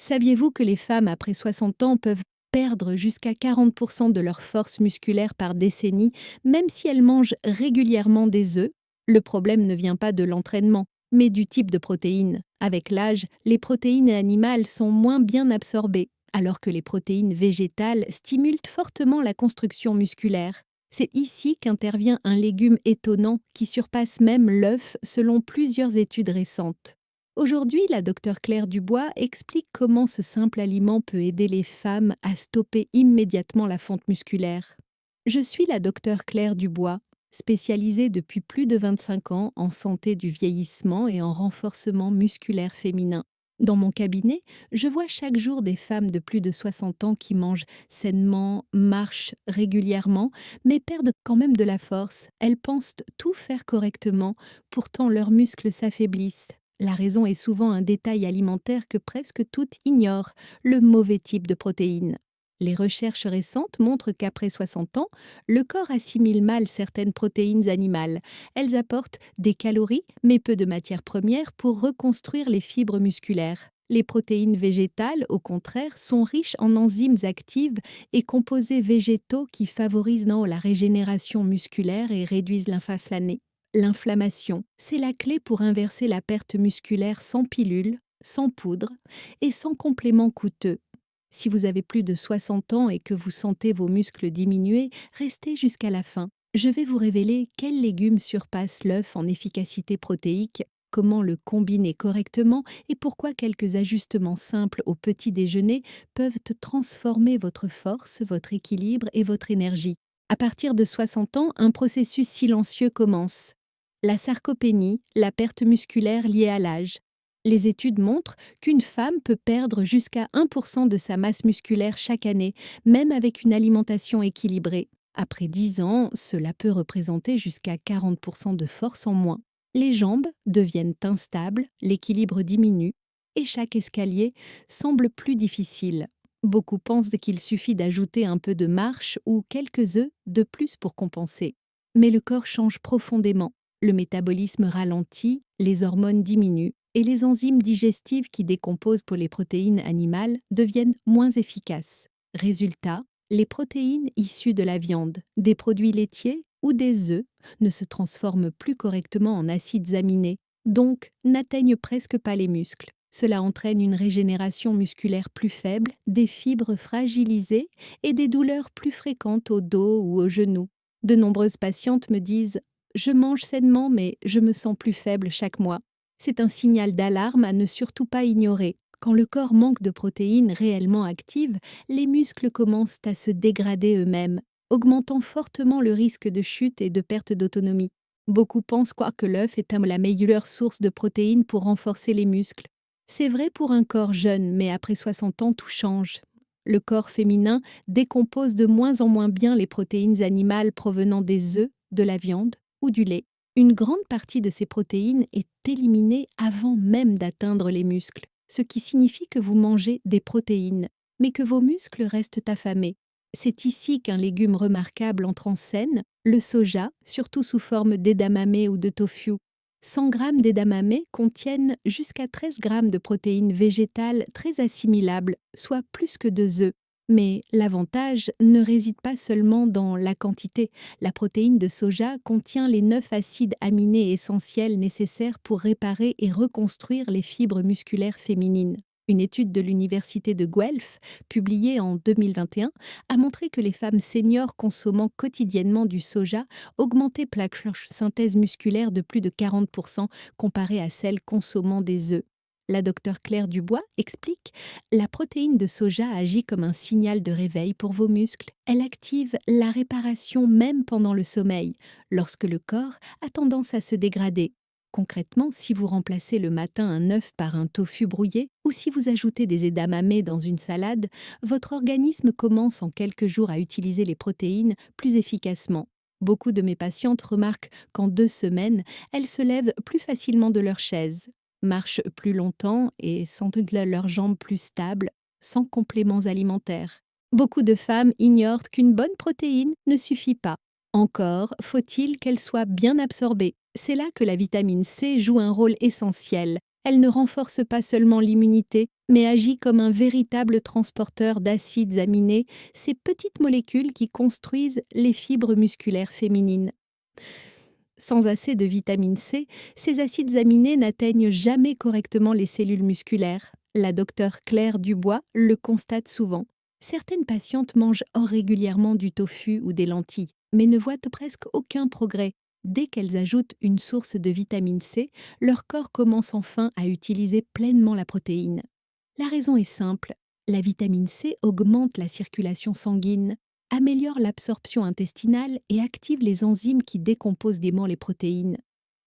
Saviez-vous que les femmes après 60 ans peuvent perdre jusqu'à 40% de leur force musculaire par décennie, même si elles mangent régulièrement des œufs? Le problème ne vient pas de l'entraînement, mais du type de protéines. Avec l'âge, les protéines animales sont moins bien absorbées, alors que les protéines végétales stimulent fortement la construction musculaire. C'est ici qu'intervient un légume étonnant qui surpasse même l'œuf selon plusieurs études récentes. Aujourd'hui, la docteure Claire Dubois explique comment ce simple aliment peut aider les femmes à stopper immédiatement la fonte musculaire. Je suis la docteure Claire Dubois, spécialisée depuis plus de 25 ans en santé du vieillissement et en renforcement musculaire féminin. Dans mon cabinet, je vois chaque jour des femmes de plus de 60 ans qui mangent sainement, marchent régulièrement, mais perdent quand même de la force. Elles pensent tout faire correctement, pourtant leurs muscles s'affaiblissent. La raison est souvent un détail alimentaire que presque toutes ignorent, le mauvais type de protéines. Les recherches récentes montrent qu'après 60 ans, le corps assimile mal certaines protéines animales. Elles apportent des calories, mais peu de matières premières pour reconstruire les fibres musculaires. Les protéines végétales, au contraire, sont riches en enzymes actives et composés végétaux qui favorisent la régénération musculaire et réduisent l'inflammation. C'est la clé pour inverser la perte musculaire sans pilule, sans poudre et sans complément coûteux. Si vous avez plus de 60 ans et que vous sentez vos muscles diminuer, restez jusqu'à la fin. Je vais vous révéler quels légumes surpassent l'œuf en efficacité protéique, comment le combiner correctement et pourquoi quelques ajustements simples au petit déjeuner peuvent transformer votre force, votre équilibre et votre énergie. À partir de 60 ans, un processus silencieux commence. La sarcopénie, la perte musculaire liée à l'âge. Les études montrent qu'une femme peut perdre jusqu'à 1% de sa masse musculaire chaque année, même avec une alimentation équilibrée. Après 10 ans, cela peut représenter jusqu'à 40% de force en moins. Les jambes deviennent instables, l'équilibre diminue et chaque escalier semble plus difficile. Beaucoup pensent qu'il suffit d'ajouter un peu de marche ou quelques œufs de plus pour compenser. Mais le corps change profondément. Le métabolisme ralentit, les hormones diminuent et les enzymes digestives qui décomposent pour les protéines animales deviennent moins efficaces. Résultat, les protéines issues de la viande, des produits laitiers ou des œufs ne se transforment plus correctement en acides aminés, donc n'atteignent presque pas les muscles. Cela entraîne une régénération musculaire plus faible, des fibres fragilisées et des douleurs plus fréquentes au dos ou aux genoux. De nombreuses patientes me disent « Je mange sainement mais je me sens plus faible chaque mois ». C'est un signal d'alarme à ne surtout pas ignorer. Quand le corps manque de protéines réellement actives, les muscles commencent à se dégrader eux-mêmes, augmentant fortement le risque de chute et de perte d'autonomie. Beaucoup pensent que l'œuf est la meilleure source de protéines pour renforcer les muscles. C'est vrai pour un corps jeune, mais après 60 ans, tout change. Le corps féminin décompose de moins en moins bien les protéines animales provenant des œufs, de la viande ou du lait. Une grande partie de ces protéines est éliminée avant même d'atteindre les muscles, ce qui signifie que vous mangez des protéines, mais que vos muscles restent affamés. C'est ici qu'un légume remarquable entre en scène, le soja, surtout sous forme d'edamame ou de tofu. 100 grammes d'edamame contiennent jusqu'à 13 grammes de protéines végétales très assimilables, soit plus que 2 œufs. Mais l'avantage ne réside pas seulement dans la quantité. La protéine de soja contient les 9 acides aminés essentiels nécessaires pour réparer et reconstruire les fibres musculaires féminines. Une étude de l'université de Guelph, publiée en 2021, a montré que les femmes seniors consommant quotidiennement du soja augmentaient leur synthèse musculaire de plus de 40% comparée à celles consommant des œufs. La docteure Claire Dubois explique: la protéine de soja agit comme un signal de réveil pour vos muscles. Elle active la réparation même pendant le sommeil, lorsque le corps a tendance à se dégrader. Concrètement, si vous remplacez le matin un œuf par un tofu brouillé ou si vous ajoutez des edamame dans une salade, votre organisme commence en quelques jours à utiliser les protéines plus efficacement. Beaucoup de mes patientes remarquent qu'en 2 semaines, elles se lèvent plus facilement de leur chaise, marchent plus longtemps et sentent leurs jambes plus stables, sans compléments alimentaires. Beaucoup de femmes ignorent qu'une bonne protéine ne suffit pas. Encore faut-il qu'elle soit bien absorbée. C'est là que la vitamine C joue un rôle essentiel. Elle ne renforce pas seulement l'immunité, mais agit comme un véritable transporteur d'acides aminés, ces petites molécules qui construisent les fibres musculaires féminines. Sans assez de vitamine C, ces acides aminés n'atteignent jamais correctement les cellules musculaires. La docteure Claire Dubois le constate souvent. Certaines patientes mangent régulièrement du tofu ou des lentilles, mais ne voient presque aucun progrès. Dès qu'elles ajoutent une source de vitamine C, leur corps commence enfin à utiliser pleinement la protéine. La raison est simple, la vitamine C augmente la circulation sanguine, améliore l'absorption intestinale et active les enzymes qui décomposent gaiement les protéines.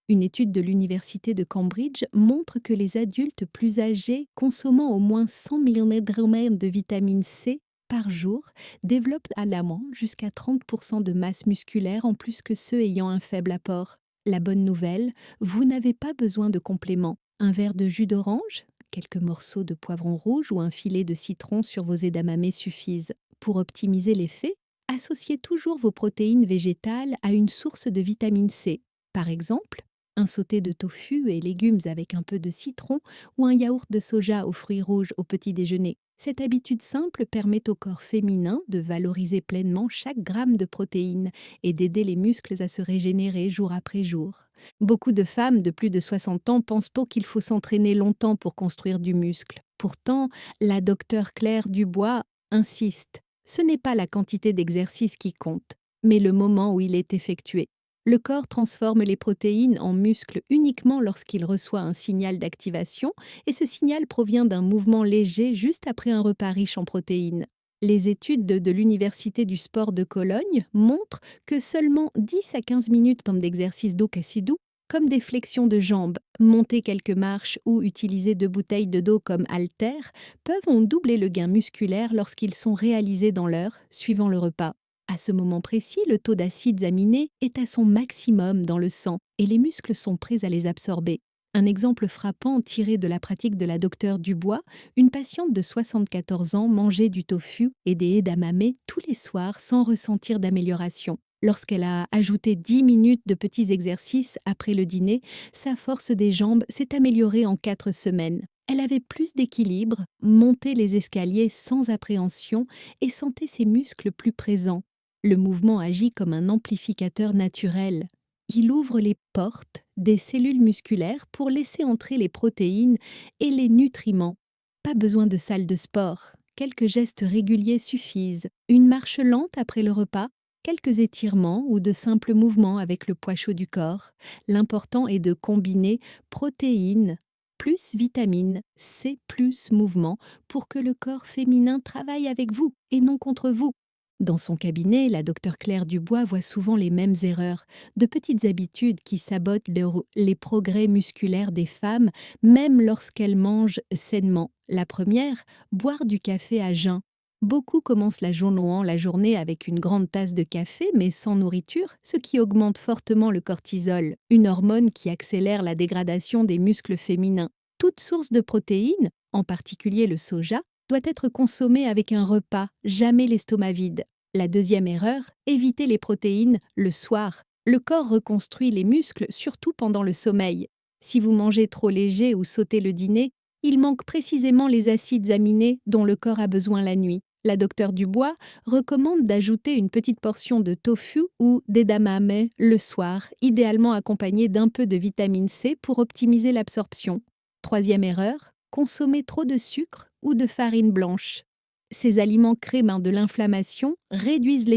Une étude de l'université de Cambridge montre que les adultes plus âgés consommant au moins 100 mg de vitamine C par jour développent à l'amont jusqu'à 30% de masse musculaire en plus que ceux ayant un faible apport. La bonne nouvelle, vous n'avez pas besoin de compléments. Un verre de jus d'orange, quelques morceaux de poivron rouge ou un filet de citron sur vos edamame suffisent. Pour optimiser l'effet, associez toujours vos protéines végétales à une source de vitamine C. Par exemple, un sauté de tofu et légumes avec un peu de citron ou un yaourt de soja aux fruits rouges au petit déjeuner. Cette habitude simple permet au corps féminin de valoriser pleinement chaque gramme de protéines et d'aider les muscles à se régénérer jour après jour. Beaucoup de femmes de plus de 60 ans pensent pas qu'il faut s'entraîner longtemps pour construire du muscle. Pourtant, la docteure Claire Dubois insiste. Ce n'est pas la quantité d'exercice qui compte, mais le moment où il est effectué. Le corps transforme les protéines en muscles uniquement lorsqu'il reçoit un signal d'activation, et ce signal provient d'un mouvement léger juste après un repas riche en protéines. Les études de l'Université du sport de Cologne montrent que seulement 10 à 15 minutes d'exercice d'eau cassidou, comme des flexions de jambes, monter quelques marches ou utiliser 2 bouteilles d'eau comme haltères, peuvent en doubler le gain musculaire lorsqu'ils sont réalisés dans l'heure, suivant le repas. À ce moment précis, le taux d'acides aminés est à son maximum dans le sang et les muscles sont prêts à les absorber. Un exemple frappant tiré de la pratique de la docteure Dubois, une patiente de 74 ans mangeait du tofu et des edamame tous les soirs sans ressentir d'amélioration. Lorsqu'elle a ajouté 10 minutes de petits exercices après le dîner, sa force des jambes s'est améliorée en 4 semaines. Elle avait plus d'équilibre, montait les escaliers sans appréhension et sentait ses muscles plus présents. Le mouvement agit comme un amplificateur naturel. Il ouvre les portes des cellules musculaires pour laisser entrer les protéines et les nutriments. Pas besoin de salle de sport. Quelques gestes réguliers suffisent. Une marche lente après le repas, quelques étirements ou de simples mouvements avec le poids chaud du corps. L'important est de combiner protéines plus vitamines, C plus mouvement pour que le corps féminin travaille avec vous et non contre vous. Dans son cabinet, la docteure Claire Dubois voit souvent les mêmes erreurs, de petites habitudes qui sabotent les progrès musculaires des femmes, même lorsqu'elles mangent sainement. La première, boire du café à jeun. Beaucoup commencent la journée avec une grande tasse de café, mais sans nourriture, ce qui augmente fortement le cortisol, une hormone qui accélère la dégradation des muscles féminins. Toute source de protéines, en particulier le soja, doit être consommée avec un repas, jamais l'estomac vide. La deuxième erreur, éviter les protéines le soir. Le corps reconstruit les muscles surtout pendant le sommeil. Si vous mangez trop léger ou sautez le dîner, il manque précisément les acides aminés dont le corps a besoin la nuit. La docteure Dubois recommande d'ajouter une petite portion de tofu ou d'edamame le soir, idéalement accompagnée d'un peu de vitamine C pour optimiser l'absorption. Troisième erreur, consommer trop de sucre ou de farine blanche. Ces aliments créent de l'inflammation, réduisent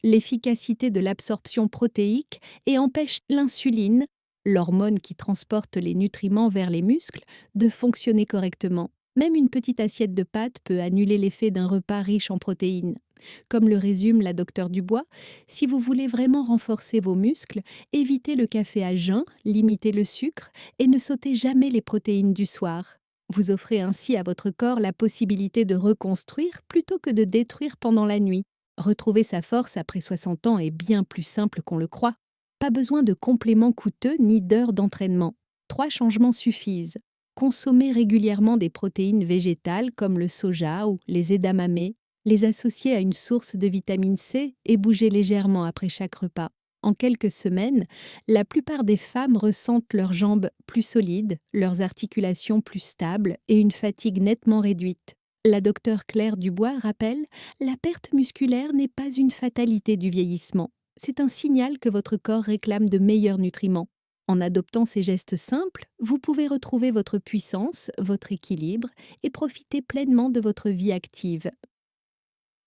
l'efficacité de l'absorption protéique et empêchent l'insuline, l'hormone qui transporte les nutriments vers les muscles, de fonctionner correctement. Même une petite assiette de pâtes peut annuler l'effet d'un repas riche en protéines. Comme le résume la docteure Dubois, si vous voulez vraiment renforcer vos muscles, évitez le café à jeun, limitez le sucre et ne sautez jamais les protéines du soir. Vous offrez ainsi à votre corps la possibilité de reconstruire plutôt que de détruire pendant la nuit. Retrouver sa force après 60 ans est bien plus simple qu'on le croit. Pas besoin de compléments coûteux ni d'heures d'entraînement. 3 changements suffisent. Consommer régulièrement des protéines végétales comme le soja ou les edamame, les associer à une source de vitamine C et bouger légèrement après chaque repas. En quelques semaines, la plupart des femmes ressentent leurs jambes plus solides, leurs articulations plus stables et une fatigue nettement réduite. La docteure Claire Dubois rappelle, la perte musculaire n'est pas une fatalité du vieillissement. C'est un signal que votre corps réclame de meilleurs nutriments. En adoptant ces gestes simples, vous pouvez retrouver votre puissance, votre équilibre et profiter pleinement de votre vie active.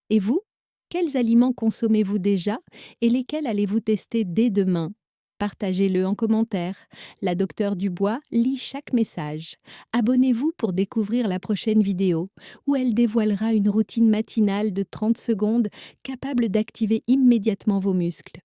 Et vous? Quels aliments consommez-vous déjà et lesquels allez-vous tester dès demain? Partagez-le en commentaire. La docteure Dubois lit chaque message. Abonnez-vous pour découvrir la prochaine vidéo, où elle dévoilera une routine matinale de 30 secondes capable d'activer immédiatement vos muscles.